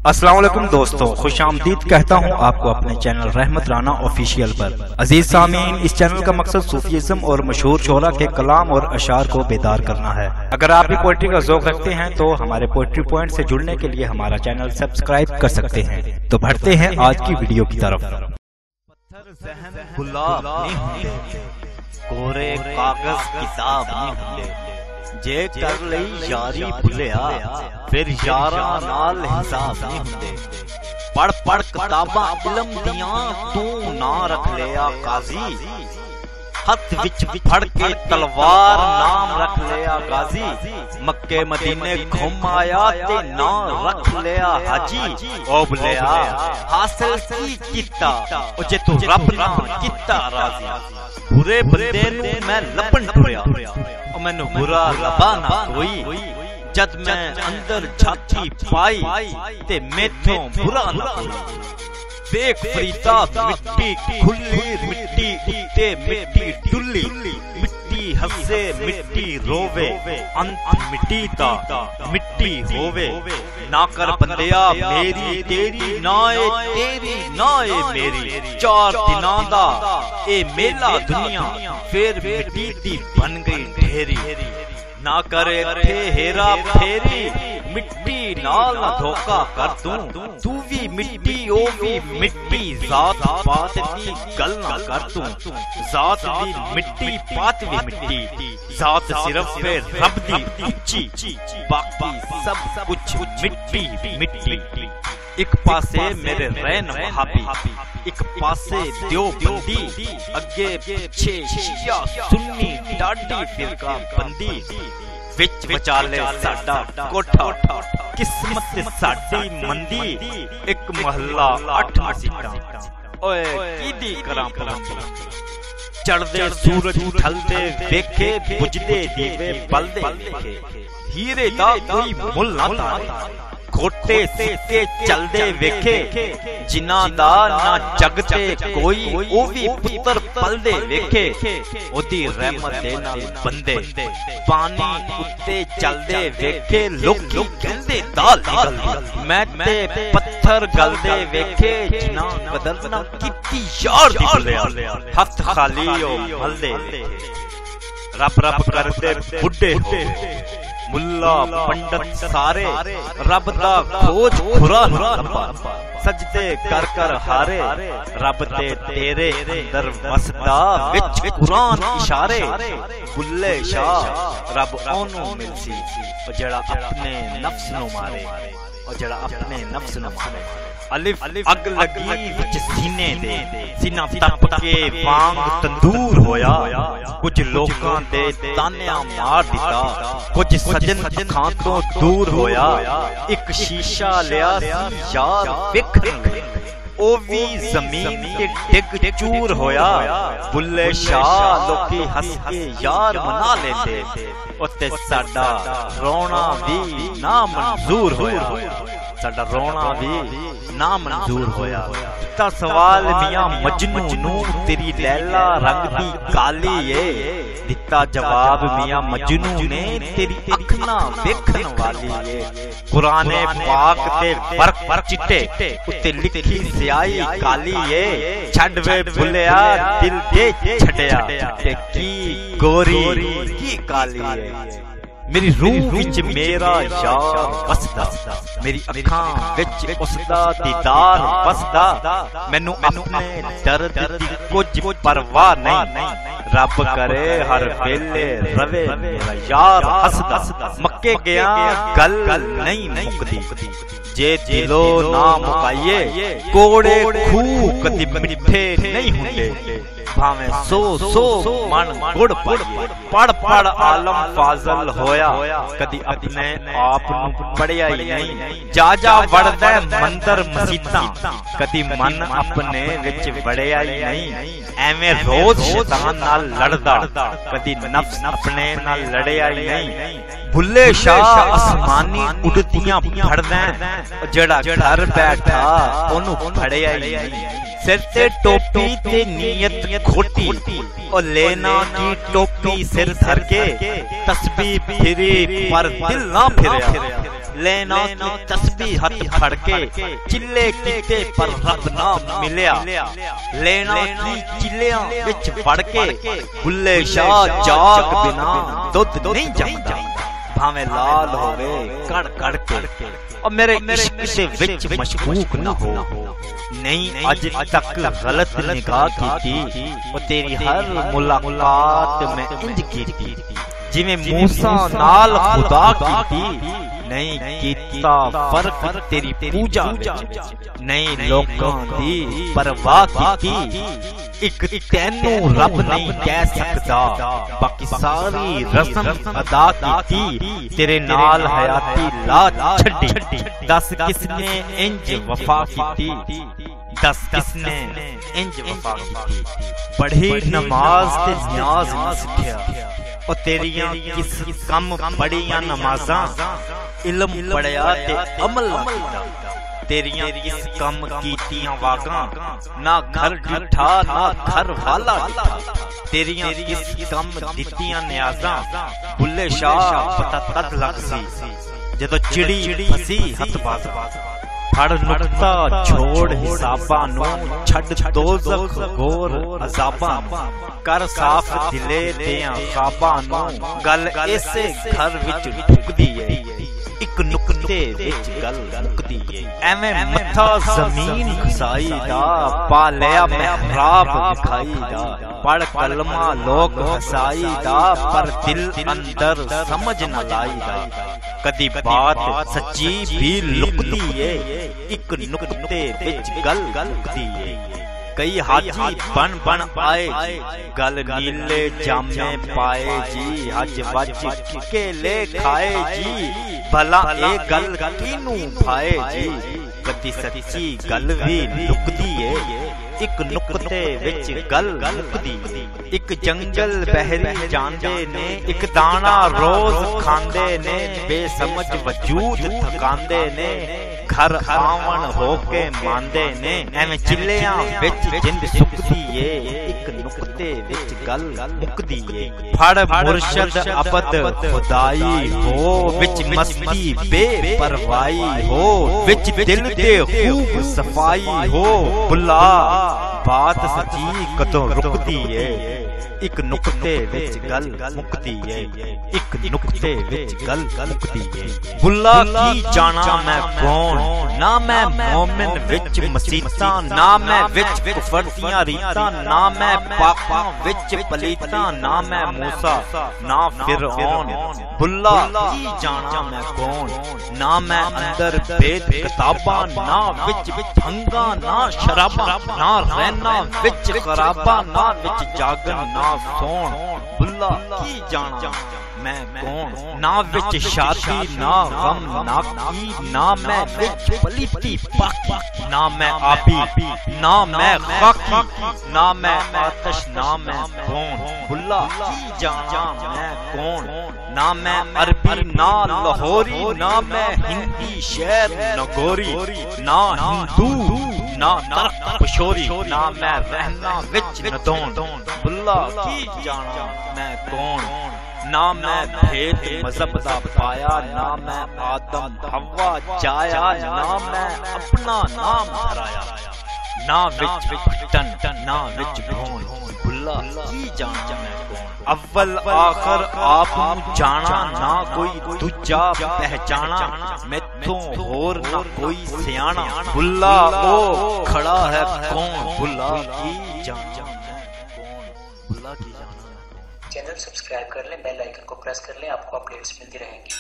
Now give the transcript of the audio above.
अस्सलाम वालेकुम दोस्तों, खुशामदीद कहता हूँ आपको अपने चैनल रहमत राना ऑफिशियल पर। अजीज सामीन, इस चैनल का मकसद सूफीज़्म और मशहूर शोरा के कलाम और अशार को बेदार करना है। अगर आप भी पोइट्री का ज़ौक़ रखते हैं तो हमारे पोइट्री पॉइंट से जुड़ने के लिए हमारा चैनल सब्सक्राइब कर सकते हैं। तो बढ़ते हैं आज की वीडियो की तरफ। कोरे कागज किताब नहीं हुंदे, जे कर लई यारी भुलिया फिर यारा नाल हिसाब नहीं हुंदे। पढ़ पढ़ किताबां इल्म दियां तू ना रख लिया काजी, हथ विच फड़ के तलवार नाम रख लिया गाजी। मक्के मदीने घूम आया ते ना रख लिया हाजी। ओ बुलिया हासिल की कीता ओ जे तू रब ना कीता राजी। बुरे बंदे नू मैं लपन टुरिया ओ मैनू बुरा लबा ना कोई। जद मैं अंदर छाती पाई ते मेथों बुरा ना कोई। देख फरीदा मिट्टी खुली, मिट्टी उत्ते मिट्टी डुली। मिट्टी हसे मिट्टी रोवे, अंत मिट्टी दा मिट्टी होवे। ना कर बंदिया मेरी तेरी नाए तेरी नाए मेरी। चार दिनां दा ए मेला दुनिया फिर मिट्टी दी बन गई ढेरी। ना करे थे हेरा फेरी, मिट्टी नाल ना धोखा कर तू भी मिट्टी ओ भी मिट्टी। जात पात दी गल ना कर तू, जात दी मिट्टी पात भी मिट्टी। जात सिर्फ पे रब दी उच्ची, बाकी सब कुछ मिट्टी मिट्टी। एक पासे मेरे रैन वहाबी, एक पासे देवबंदी, अगे पीछे शिया सुन्नी डाडी फिरका बंदी। विच विचाले साडा कोठा, किस्मत साडी मंदी। एक महला 8 मसीता, ओए कीदी करां भला। चढ़दे सूरज ढलदे वेखे, बुझदे दीवे बलदे वेखे। हीरे दा कोई मुल ना तारे, खोटे सिक्के चलदे वेखे। जिन्ना दा ना जगते कोई ओ भी पुत्र पलदे वेखे। ओदी रहमत दे नाल बंदे पानी उत्ते चलदे वेखे। लोकी कहंदे दाल निकलदी, मैं ते पत्थर गलदे वेखे। जिन्ना कदर ना कीती यार दी भुलिया, हथ खाली ओ मलदे वेखे। रब रब करदे बुढ़े हो, मुल्ला पंडित सारे रब दा खोज खुरा लंबा। सजदे कर कर हारे रब दे तेरे अंदर वसदा, विच कुरान इशारे। बुल्ले शाह रब ओनू मिलसी ओ जड़ा अपने नफ्स नु मारे, ओ जड़ा अपने नफ्स नु मारे। अलिफ अग लगी विच सीने दे, सीना तप के वांग तंदूर होया। कुछ लोकां दे तानिया मार दिता, कुछ सजन खां तो दूर होया। एक शीशा लिया सी यार वेखण, ओ भी जमीन ते डिग चूर होया। बुल्ले शाह लोकी हस के यार मना लेंदे, उत्ते साडा रोना भी ना मंजूर होया। साडा रोना भी ना मंजूर होया। ता सवाल मियां मजनू नू तेरी लैला रंग दी काली ए। दिता जवाब मियां मजनू ने तेरी अख ना वेखण वाली ए। कुराने पाक ते फर्क चिट्टे उत्ते लिखी स्याही काली ए। छड़ वे भुलिया दिल दे छड़या ते की गोरी की काली ए। मेरी रूह विच मेरा यार वसदा, मेरी अखां विच उसदा दीदार वसदा। मैनू अपने दर्द दी कुछ परवाह नहीं, रब करे हर वेले रवे मेरा यार हसदा। मक्के गया गल नहीं मुकदी, जे दिलो ना मुकाइए कोड़े खूह कदी मिठे नहीं हुंदे। भावे सो मन गुड़ पाइए, पढ़ पढ़ आलम फाजल होया। कदी अपने आप नू पढ़िया ही नहीं। जा जा वड़दा मंदर मसीतां, कदी मन अपने विच वड़िया ही नहीं। एवें रोज शैतान नाल लड़दा, कदी नफ्स अपने नाल लड़िया ही नहीं। बुल्ले शाह आसमानी उड़दियां फड़दा, जेड़ा घर बैठा ओनू फड़िया ही नहीं। सिर ते टोपी ते नीयत खोटी, और लेना की टोपी सिर धर के। तस्बीह फिरी पर दिल ना फिरया, लेना की तस्बीह हथ फड़ के चिल्ले किते पर रब ना मिलिया लेना की चिल्लियां विच वड़ के बुल्ले शाह जाग बिना दुध नहीं जमदा भावें लाल होवे कड़ कड़ के और मेरे इश्क से विच मशकूक ना हो नहीं अज तक गलत निगाह कीती और तेरी हर मुलाकात में इंज कीती जिवें मूसा नाल खुदा कीती नहीं कीता फर्क तेरी पूजा विच नहीं लोकां दी परवाह कीती एक तैनू रब नहीं कह सकदा बाकी सारी रस्म अदा कीती तेरे नाल हयाती ला छड्डी दस किसने इंज वफा कीती दस किसने इंज वफा कीती पढ़ी नमाज ते न्याज ना सिखिया और तेरियां किस कम पढ़ियां नमाज़ां इल्म पढ़िया ते अमल ना कीता तेरियां किस कम कीतियां वागां ना घर डिठा ना घर वाला डिठा तेरियां किस कम दित्तियां न्याज़ां बुल्ले शाह पता तद लग सी जदों चिड़ी फसी हथ बाज फड़ नुक्ता छोड़ हिसाबां नूं छड़ दोज़ख गोर अज़ाबां कर साफ दिले दियां ख्वाबां नूं गल इसे घर विच ढुकदी है एक नुक्ते विच गल मुकदी है एवें मथा जमीन खसाई दा पा लिया महराब दिखाई दा पढ़ कलमा लोग हसाई दा पर दिल अंदर समझ न लाई दा कदी बात सच्ची भी लुकदी है एक नुक्ते विच गल मुकदी है कई हाजी बन बन आए गल नीले जामे पाए जी हज वज के ले खाए जी भला ए गल किनू भाए जी कदी सच्ची गल भी लुकदी है एक नुक्ते विच गल मुकदी एक जंगल बहरी जांदे ने एक दाना रोज खांदे ने बेसमझ वजूद थकांदे ने घर आवन होके मांदे ने एवें चिल्लियां विच जिंद सुकदी है एक नुक्ते विच गल मुकदी है फड़ मुर्शद अबद खुदाई हो विच मस्ती बेपरवाही हो विच दिल दे खूब सफाई हो बुला बात सच्ची कदों रुकदी है एक नुक्ते विच गल मुकदी है एक नुक्ते विच गल मुकदी है बुल्ला की जाना मैं कौन ना मैं मोमिन विच मसीता ना मैं विच कुफरतियां रीता ना मैं पाका विच पलीता ना मैं मूसा ना फिरौन बुल्ला की जाना मैं कौन ना मैं अंदर बेद किताबा ना विच भंगा ना शराबा ना रहना विच खराबा ना विच जागन ना सोन बुल्ला की जाना मैं कौन ना विच शादी ना गम ना की ना मैं विच पलीती पाकी ना मैं आबी ना मैं खाकी ना मैं आतश ना मैं कौन बुल्ला की जाना मैं कौन ना मैं अरबी ना लाहौरी ना मैं हिंदी शहर नगोरी ना हिंदू ना तर्क पशोरी ना मैं रहना विच नदौन बुल्ला की जाना मैं कौन ना मैं भेद मजहब दा पाया ना मैं आदम हवा जाया ना मैं अपना नाम धराया ना विच फटन ना विच भौन बुल्ला की जाना मैं कौन अव्वल आखिर आप जाना ना कोई दूजा पहचाना मैथों होर ना कोई सियाना बुल्ला ओ खड़ा है कौन बुल्ला की जाना मैं कौन बुल्ला की जाना। चैनल सब्सक्राइब कर लें, बेल आइकन को प्रेस कर लें, आपको अपडेट्स मिलती रहेंगी।